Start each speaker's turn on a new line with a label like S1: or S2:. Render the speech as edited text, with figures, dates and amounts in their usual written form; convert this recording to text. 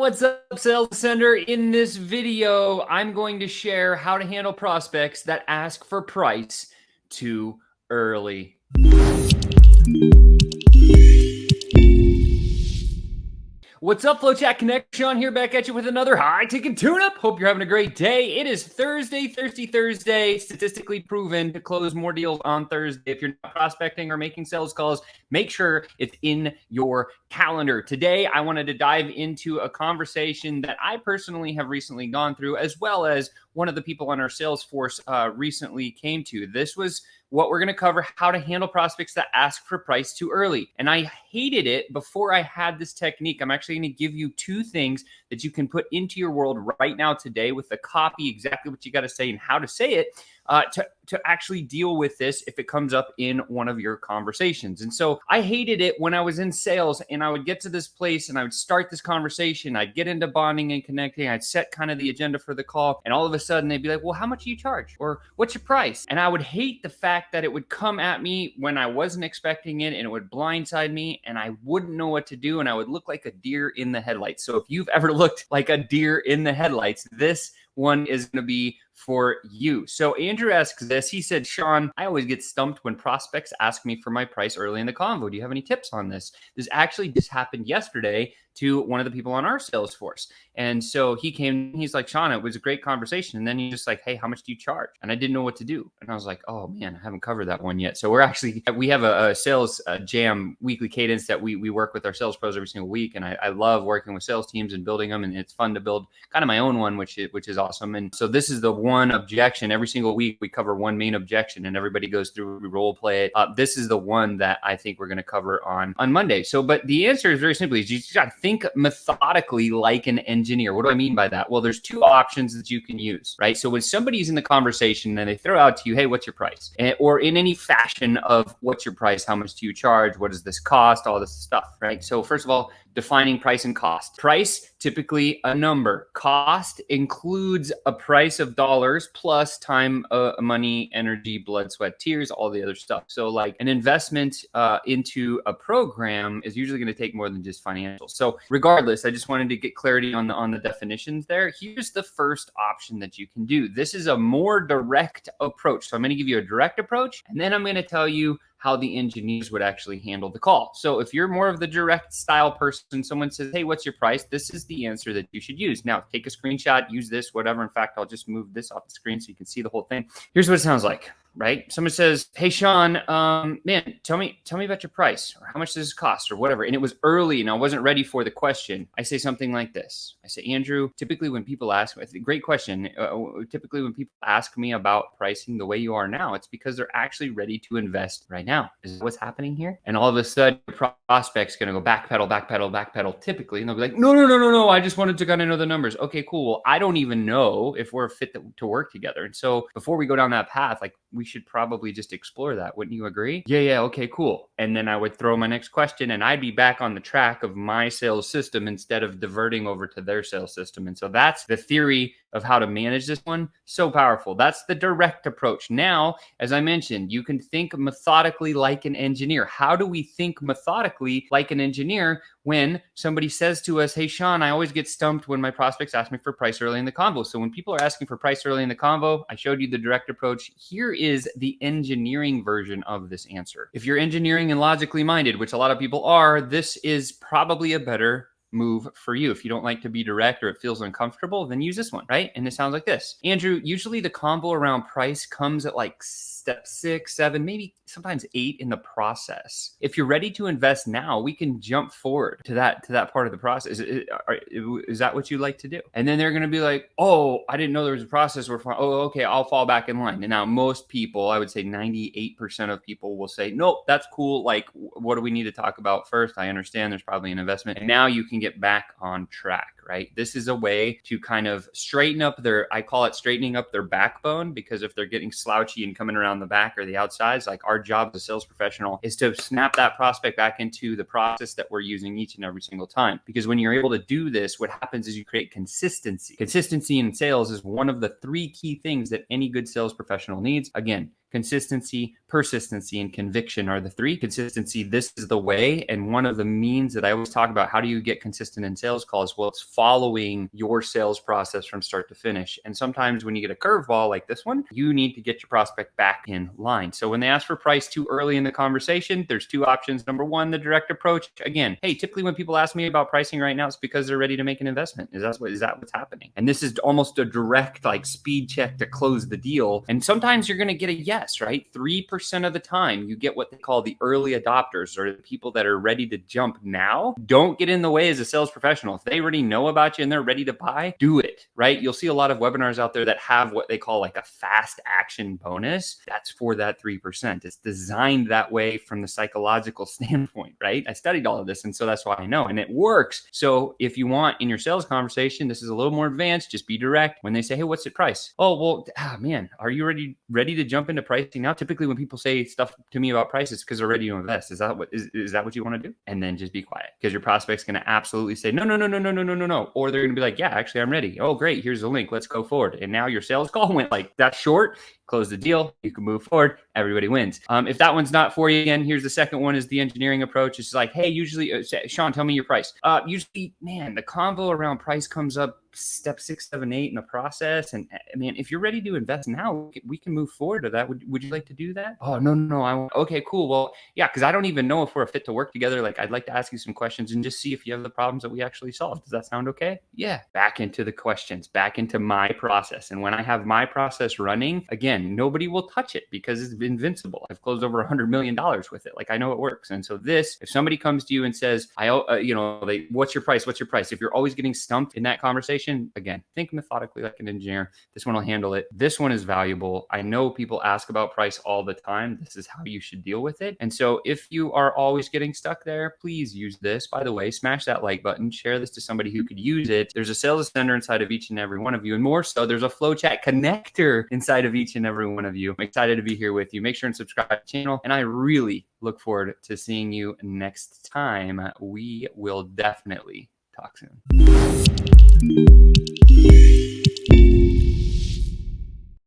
S1: What's up, Sales Sender? In this video, I'm going to share how to handle prospects that ask for price too early. What's up, FlowChat Connection? Here back at you with another high-ticket tune-up. Hope you're having a great day. It is Thursday, Thirsty Thursday, statistically proven to close more deals on Thursday. If you're not prospecting or making sales calls, make sure it's in your calendar. Today, I wanted to dive into a conversation that I personally have recently gone through, as well as one of the people on our sales force recently came to. This was what we're going to cover: how to handle prospects that ask for price too early. And I hated it before I had this technique. I'm actually going to give you two things that you can put into your world right now today with the copy, exactly what you got to say and how to say it, to actually deal with this if it comes up in one of your conversations. And so I hated it when I was in sales and I would get to this place and I would start this conversation. I'd get into bonding and connecting. I'd set kind of the agenda for the call. And all of a sudden they'd be like, well, how much do you charge? Or what's your price? And I would hate the fact that it would come at me when I wasn't expecting it, and it would blindside me and I wouldn't know what to do. And I would look like a deer in the headlights. So if you've ever looked like a deer in the headlights, this one is going to be for you. So Andrew asks this. He said, Sean, I always get stumped when prospects ask me for my price early in the convo. Do you have any tips on this? This actually just happened yesterday to one of the people on our sales force. And so he came, he's like, Sean, it was a great conversation. And then he's just like, hey, how much do you charge? And I didn't know what to do. And I was like, oh man, I haven't covered that one yet. So we have a sales jam weekly cadence that we work with our sales pros every single week. And I love working with sales teams and building them. And it's fun to build kind of my own one, which is awesome. And so this is the one objection. Every single week we cover one main objection and everybody goes through, we role play it. This is the one that I think we're going to cover on Monday. So, but the answer is very simply, you just got to think methodically like an engineer. What do I mean by that? Well, there's two options that you can use, right? So when somebody's in the conversation and they throw out to you, hey, what's your price? Or in any fashion of what's your price? How much do you charge? What does this cost? All this stuff, right? So first of all, defining price and cost. Price, typically a number. Cost includes a price of dollars plus time, money, energy, blood, sweat, tears, all the other stuff. So like an investment into a program is usually going to take more than just financial. So regardless, I just wanted to get clarity on the definitions there. Here's the first option that you can do. This is a more direct approach. So I'm going to give you a direct approach, and then I'm going to tell you how the engineers would actually handle the call. So if you're more of the direct style person, someone says, hey, what's your price? This is the answer that you should use. Now take a screenshot, use this, whatever. In fact, I'll just move this off the screen so you can see the whole thing. Here's what it sounds like, right? Someone says, hey, Sean, man, tell me about your price, or how much does this cost, or whatever. And it was early and I wasn't ready for the question. I say something like this. I say, Andrew, typically when people ask me, great question. Typically when people ask me about pricing the way you are now, it's because they're actually ready to invest right now. Is what's happening here? And all of a sudden, the prospect's going to go backpedal, typically. And they'll be like, no. I just wanted to kind of know the numbers. Okay, cool. Well, I don't even know if we're fit to work together. And so before we go down that path, like, we should probably just explore that. Wouldn't you agree? Yeah. Okay, cool. And then I would throw my next question and I'd be back on the track of my sales system instead of diverting over to their sales system. And so that's the theory of how to manage this one. So powerful. That's the direct approach. Now, as I mentioned, you can think methodically like an engineer. How do we think methodically like an engineer when somebody says to us, hey, Sean, I always get stumped when my prospects ask me for price early in the convo. So when people are asking for price early in the convo, I showed you the direct approach. Here is the engineering version of this answer. If you're engineering and logically minded, which a lot of people are, this is probably a better move for you. If you don't like to be direct or it feels uncomfortable, then use this one, right? And it sounds like this. Andrew, usually the convo around price comes at like step 6, 7, maybe sometimes 8 in the process. If you're ready to invest now, we can jump forward to that part of the process. Is that what you like to do? And then they're going to be like, oh, I didn't know there was a process. Oh, okay, I'll fall back in line. And now most people, I would say 98% of people will say, nope, that's cool. Like, what do we need to talk about first? I understand there's probably an investment. And now you can get back on track, right? This is a way to kind of straighten up I call it straightening up their backbone, because if they're getting slouchy and coming around the back or the outsides, like our job as a sales professional is to snap that prospect back into the process that we're using each and every single time. Because when you're able to do this, what happens is you create consistency. Consistency in sales is one of the 3 key things that any good sales professional needs. Again, consistency, persistency, and conviction are the three. Consistency, this is the way. And one of the means that I always talk about, how do you get consistent in sales calls? Well, it's following your sales process from start to finish. And sometimes when you get a curveball like this one, you need to get your prospect back in line. So when they ask for price too early in the conversation, there's two options. Number one, the direct approach. Again, hey, typically when people ask me about pricing right now, it's because they're ready to make an investment. Is that what's happening? And this is almost a direct like speed check to close the deal. And sometimes you're going to get a yes, right? 3% of the time you get what they call the early adopters, or the people that are ready to jump now. Don't get in the way as a sales professional. If they already know about you and they're ready to buy, do it, right? You'll see a lot of webinars out there that have what they call like a fast action bonus. That's for that 3%. It's designed that way from the psychological standpoint, right? I studied all of this, and so that's why I know, and it works. So if you want in your sales conversation, this is a little more advanced, just be direct. When they say, hey, what's the price? Oh, well, man, are you ready to jump into pricing now? Typically when people say stuff to me about prices, because they're ready to invest. Is that what you want to do? And then just be quiet, because your prospect's going to absolutely say, no. Or they're going to be like, yeah, actually, I'm ready. Oh, great. Here's the link. Let's go forward. And now your sales call went like that short. Close the deal. You can move forward. Everybody wins. If that one's not for you, again, here's the second one, is the engineering approach. It's like, hey, usually, Sean, tell me your price. Usually, man, the convo around price comes up step 6, 7, 8 in the process. And man, if you're ready to invest now, we can move forward to that. Would you like to do that? Oh, no. Okay, cool. Well, yeah, because I don't even know if we're a fit to work together. Like, I'd like to ask you some questions and just see if you have the problems that we actually solve. Does that sound okay? Yeah. Back into the questions, back into my process. And when I have my process running, again, nobody will touch it because it's invincible. I've closed over $100 million with it. Like, I know it works. And so if somebody comes to you and says, what's your price? What's your price? If you're always getting stumped in that conversation, again, think methodically like an engineer. This one will handle it. This one is valuable. I know people ask about price all the time. This is how you should deal with it. And so if you are always getting stuck there, please use this. By the way, smash that like button, share this to somebody who could use it. There's a sales ascender inside of each and every one of you. And more so, there's a FlowChat connector inside of each and every one of you. I'm excited to be here with you. Make sure and subscribe to the channel. And I really look forward to seeing you next time. We will definitely talk soon.